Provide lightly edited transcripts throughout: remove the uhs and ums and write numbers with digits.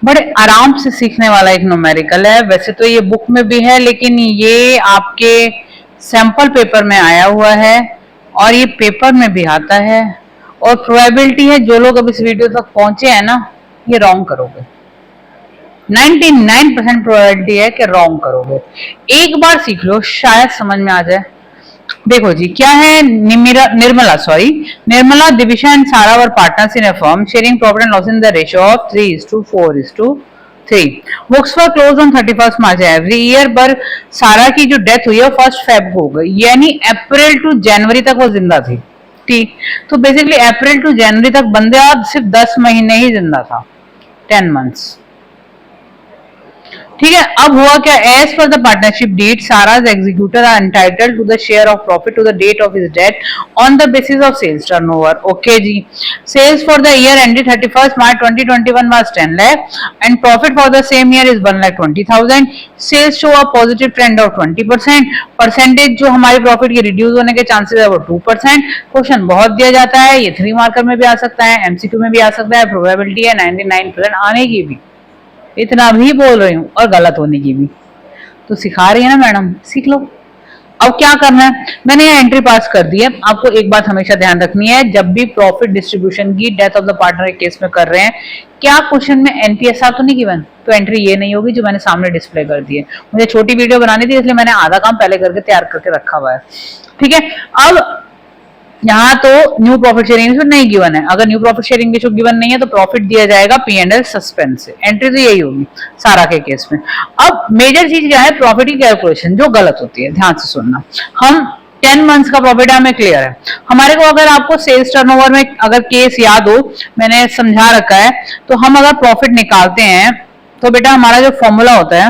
बड़े आराम से सीखने वाला एक न्यूमेरिकल है। वैसे तो ये बुक में भी है, लेकिन ये आपके सैंपल पेपर में आया हुआ है और ये पेपर में भी आता है। और प्रोबेबिलिटी है जो लोग अब इस वीडियो तक पहुंचे हैं ना, ये रॉन्ग करोगे। 99% प्रोबेबिलिटी है कि रॉन्ग करोगे। एक बार सीख लो, शायद समझ में आ जाए। देखो जी, क्या है, निर्मला दिविशा एंड सारा वर partners in a firm sharing profit and loss in the ratio of 3:4:3। Books were close on 31 March every year, पर सारा की जो डेथ हुई है वो 1 फेब को हो गई, यानी अप्रैल टू जनवरी तक वो जिंदा थी। ठीक, तो बेसिकली अप्रैल टू जनवरी तक बंदे सिर्फ 10 महीने ही जिंदा था, 10 मंथ्स। ठीक है, अब हुआ क्या, as per the partnership deed सारा's executor are entitled to the share of profit to the date of his death on the basis of sales turnover. Okay जी, sales for the year ended 31st March 2021 was 10 lakh and profit for the same year is 1,20,000. Sales show a positive trend of 20%. Percentage जो हमारी profit की reduce होने के chances है वो 2%। Question बहुत दिया जाता है, ये 3 मार्कर में भी आ सकता है, एमसीक्यू में भी आ सकता है, प्रोबेबिलिटी है 99% आने की भी। इतना भी बोल रही हूँ और गलत होने की भी, तो सिखा रही है ना मैडम, सीख लो। अब क्या करना है, मैंने ये एंट्री पास कर दी है। आपको एक बात हमेशा ध्यान रखनी है, जब भी प्रॉफिट डिस्ट्रीब्यूशन की डेथ ऑफ द पार्टनर के केस में कर रहे हैं, क्या क्वेश्चन में एनपीएसआर तो नहीं गिवन, तो एंट्री ये नहीं होगी जो मैंने सामने डिस्प्ले कर दी है। मुझे छोटी वीडियो बनानी थी इसलिए मैंने आधा काम पहले करके तैयार करके रखा हुआ है। ठीक है, अब यहाँ तो न्यू प्रॉफिट शेयरिंग रेशियो नहीं गिवन है। अगर new profit sharing ratio given नहीं है तो प्रॉफिट दिया जाएगा P&L सस्पेंस से। एंट्री तो यही होगी सारा के केस में। अब मेजर चीज क्या है, प्रॉफिट की कैलकुलेशन जो गलत होती है, ध्यान से सुनना। हम 10 मंथ्स का प्रॉफिट है, हमें क्लियर है। हमारे को अगर आपको सेल्स टर्नओवर में अगर केस याद हो, मैंने समझा रखा है, तो हम अगर प्रॉफिट निकालते हैं तो बेटा हमारा जो फॉर्मूला होता है,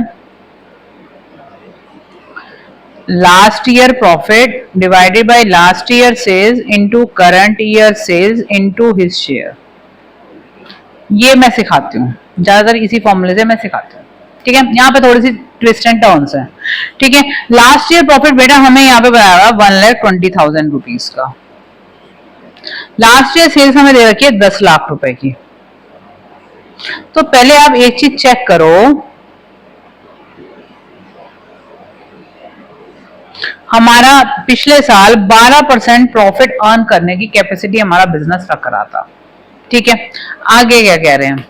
last year profit divided by last year sales into current year sales into his share। ये मैं सिखाती हूँ, ज्यादातर इसी फॉर्मूले से मैं सिखाती हूँ। ठीक है, यहाँ पे थोड़ी सी ट्विस्ट एंड टर्न्स है। ठीक है, लास्ट ईयर प्रॉफिट बेटा हमें यहाँ पे बताया 1,20,000 रुपीज का। लास्ट ईयर सेल्स हमें दे रखी है 10 लाख रुपए की। तो पहले आप एक चीज चेक करो, हमारा पिछले साल 12% प्रॉफिट अर्न करने की कैपेसिटी हमारा बिजनेस रख रहा था। ठीक है, आगे क्या कह रहे हैं,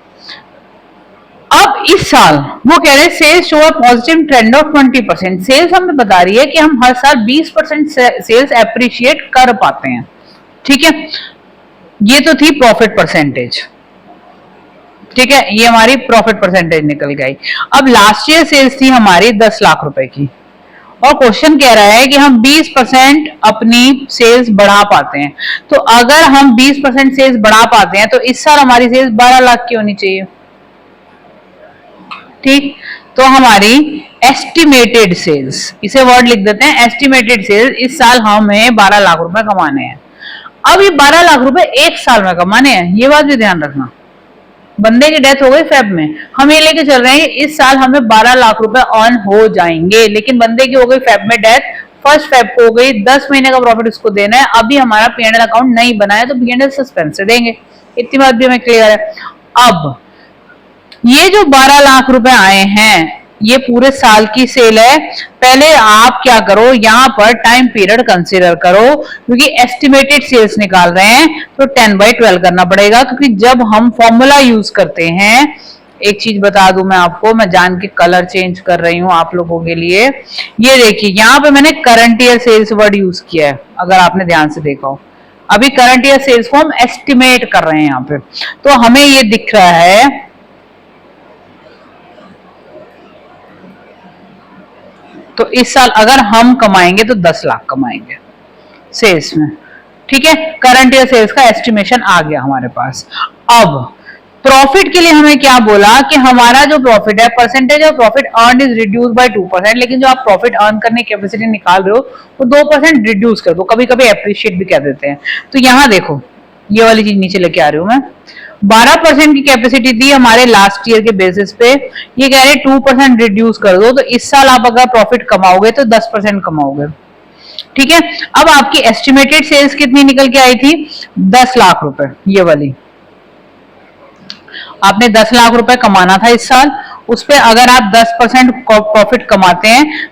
अब इस साल वो कह रहे हैं sales show a positive trend of 20%। Sales हमें बता रही है कि हम हर साल 20% सेल्स एप्रिशिएट कर पाते हैं। ठीक है, ये तो थी प्रॉफिट परसेंटेज। ठीक है, ये हमारी प्रॉफिट परसेंटेज निकल गई। अब लास्ट ईयर सेल्स थी हमारी 10 लाख रुपए की और क्वेश्चन कह रहा है कि हम 20% अपनी सेल्स बढ़ा पाते हैं। तो अगर हम 20% सेल्स बढ़ा पाते हैं तो इस साल हमारी सेल्स 12 लाख की होनी चाहिए। ठीक, तो हमारी एस्टिमेटेड सेल्स, इसे वर्ड लिख देते हैं एस्टिमेटेड सेल्स, इस साल हमें 12 लाख रुपए कमाने हैं। अब ये 12 लाख रुपए एक साल में कमाने हैं, ये बात भी ध्यान रखना। बंदे की डेथ हो गई फेब में, हम ये लेके चल रहे हैं इस साल हमें 12 लाख रुपए अर्न हो जाएंगे, लेकिन बंदे की हो गई फेब में डेथ, 1 फेब को हो गई, 10 महीने का प्रॉफिट उसको देना है। अभी हमारा P&L अकाउंट नहीं बना है तो P&L सस्पेंस से देंगे, इतनी बात भी हमें क्लियर है। अब ये जो 12 लाख रुपए आए हैं ये पूरे साल की सेल है। पहले आप क्या करो, यहाँ पर टाइम पीरियड कंसीडर करो, क्योंकि एस्टिमेटेड सेल्स निकाल रहे हैं तो 10/12 करना पड़ेगा। क्योंकि जब हम फॉर्मूला यूज करते हैं, एक चीज बता दूं मैं आपको, मैं जान के कलर चेंज कर रही हूँ आप लोगों के लिए। ये देखिए यहाँ पे मैंने current year sales word use किया है, अगर आपने ध्यान से देखा हो। अभी करंट ईयर सेल्स को हम एस्टिमेट कर रहे हैं यहाँ पे, तो हमें ये दिख रहा है तो इस साल अगर हम कमाएंगे तो 10 लाख कमाएंगे सेल्स में। ठीक है, करंट ईयर सेल्स का एस्टिमेशन आ गया हमारे पास। अब प्रॉफिट के लिए हमें क्या बोला कि हमारा जो प्रॉफिट है, percentage of profit earn is reduce by 2%, लेकिन जो आप प्रॉफिट अर्न करने की कैपेसिटी निकाल रहे हो वो 2% रिड्यूस कर दो, कभी कभी अप्रिशिएट भी कह देते हैं। तो यहाँ देखो ये वाली चीज नीचे लेके आ रही हूं मैं, 12% की कैपेसिटी थी हमारे लास्ट ईयर के बेसिस पे, ये कह रहे 2% रिड्यूस कर दो, तो इस साल आप अगर प्रॉफिट कमाओगे तो 10% कमाओगे। ठीक है, अब आपकी एस्टिमेटेड सेल्स कितनी निकल के आई थी, 10 लाख रुपए, ये वाली। आपने 10 लाख रुपए कमाना था इस साल, उस पे अगर आप 10% प्रॉफिट कमाते हैं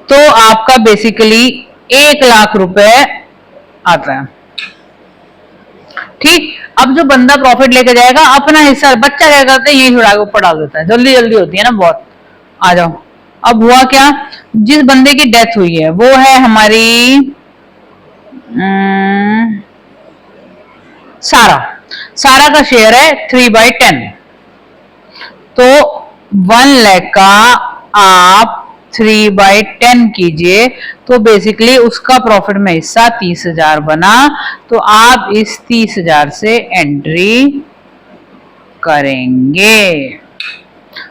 तो आपका बेसिकली 1 लाख रुपए आता है। ठीक, अब जो बंदा प्रॉफिट लेके जाएगा अपना हिस्सा, बच्चा क्या करता है, यही छुड़ा के ऊपर डाल देता है, जल्दी जल्दी होती है ना बहुत। आ जाओ, अब हुआ क्या, जिस बंदे की डेथ हुई है वो है हमारी सारा। सारा का शेयर है 3/10, तो 1 लाख का आप 3/10 कीजिए, तो बेसिकली उसका प्रॉफिट में हिस्सा 30,000 बना, तो आप इस 30,000 से एंट्री करेंगे।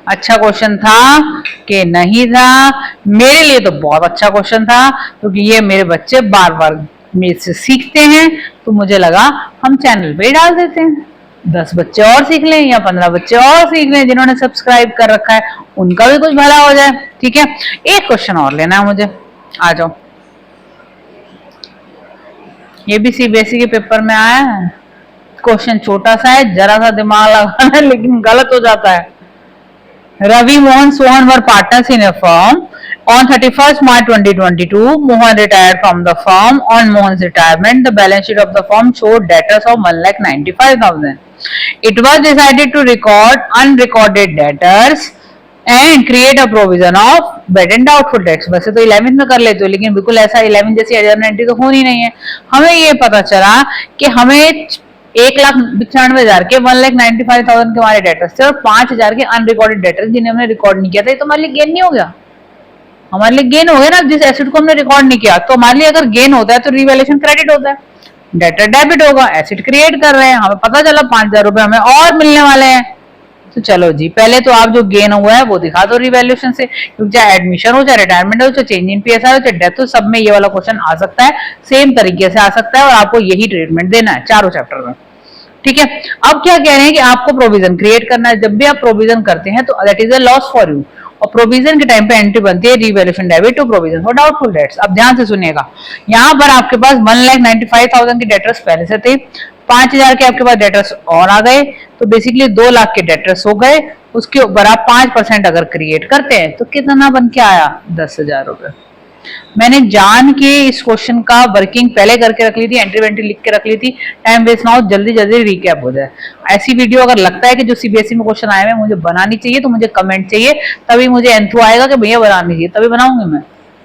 अच्छा क्वेश्चन था कि नहीं था? मेरे लिए तो बहुत अच्छा क्वेश्चन था, क्योंकि ये मेरे बच्चे बार बार मेरे से सीखते हैं, तो मुझे लगा हम चैनल पे ही डाल देते हैं, 10 बच्चे और सीख लें या 15 बच्चे और सीख लें जिन्होंने सब्सक्राइब कर रखा है, उनका भी कुछ भला हो जाए। ठीक है, एक क्वेश्चन और लेना है मुझे, आ जाओ। ये भी सीबीएसई के पेपर में आया है, क्वेश्चन छोटा सा है, जरा सा दिमाग लगाना है, लेकिन गलत हो जाता है। Ravi Mohan Sohan were partners in a firm. On 31st March 2022, Mohan retired from the firm. On Mohan's retirement, the balance sheet of the firm showed debtors of 1,95,000. It was decided to record unrecorded debtors and create a provision of bad and doubtful debts. वैसे तो 11th में कर लेते हो, लेकिन बिल्कुल ऐसा 11 जैसी एडजर्मेंटी तो होनी नहीं है। हमें ये पता चला कि हमें 1,95,000 के 1,95,000 के हमारे डेटर्स थे और 5,000 के अनरिकॉर्डेड डेटर्स जिन्हें हमने रिकॉर्ड नहीं किया था। ये तो हमारे लिए गेन नहीं हो गया? हमारे लिए गेन हो गया ना, जिस एसेट को हमने रिकॉर्ड नहीं किया। तो हमारे लिए अगर गेन होता है तो रिवैल्यूएशन क्रेडिट होता है, डेटर डेबिट होगा, एसेट क्रिएट कर रहे हैं, हमें पता चला 5,000 रुपए हमें और मिलने वाले हैं। तो चलो जी, पहले तो आप जो गेन हुआ है वो दिखा दो रिवैल्यूएशन से, क्योंकि चाहे एडमिशन हो, चाहे रिटायरमेंट हो, चाहे चेंज इन पीएसआर हो, चाहे डेथ हो, सब में ये वाला क्वेश्चन आ सकता है, सेम तरीके से आ सकता है, और आपको यही ट्रीटमेंट देना है चारों चैप्टर में। ठीक है, अब क्या कह रहे हैं कि आपको प्रोविजन क्रिएट करना है। जब भी आप प्रोविजन करते हैं तो that is a loss for you, और प्रोविजन के टाइम पे एंट्री बनती है revaluation debit to provision for doubtful debts. अब ध्यान से सुनिएगा, यहाँ पर आपके पास 1,95,000 के डेटर्स पहले से थे, 5,000 के आपके पास डेटर्स और आ गए, तो बेसिकली 2 लाख के डेटर्स हो गए। उसके ऊपर आप 5% अगर क्रिएट करते हैं तो कितना बन के आया? 10,000 रुपए। मैंने जान के इस क्वेश्चन का वर्किंग पहले करके रख ली थी, एंट्री वेंट्री लिख के रख ली थी, टाइम वेस्ट ना हो, जल्दी जल्दी रिकैप हो जाए। ऐसी वीडियो अगर लगता है कि जो सीबीएसई में क्वेश्चन आए हैं मुझे बनानी चाहिए, तो मुझे कमेंट चाहिए, तभी मुझे एंथू आएगा कि भैया बनानी चाहिए, तभी बनाऊंगी मैं।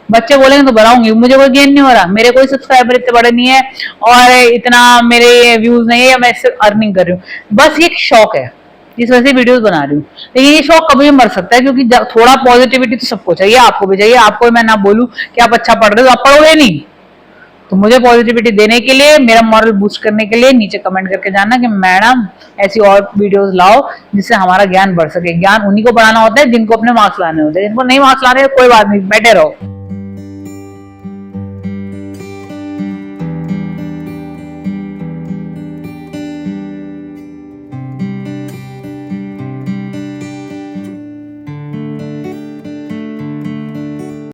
बच्चे बोलेंगे तो बनाऊंगी, मुझे कोई गेन नहीं हो रहा, मेरे कोई सब्सक्राइबर इतने बड़े नहीं है और इतना मेरे व्यूज नहीं है, या मैं इससे अर्निंग कर रही हूँ, बस ये शौक है, इस वजह से वीडियोस बना रही हूँ। लेकिन ये शौक कभी मर सकता है, क्योंकि थोड़ा पॉजिटिविटी तो सबको चाहिए, आपको भी चाहिए। आपको मैं ना बोलूं कि आप अच्छा पढ़ रहे हो, आप पढ़ोगे नहीं, तो मुझे पॉजिटिविटी देने के लिए, मेरा मॉरल बूस्ट करने के लिए नीचे कमेंट करके जानना कि मैडम ऐसी और वीडियोस लाओ जिससे हमारा ज्ञान बढ़ सके। ज्ञान उन्हीं को बढ़ाना होता है जिनको अपने मार्क्स लाने होते हैं, जिनको नहीं मार्क्स लाने कोई बात नहीं, बैठे रहो।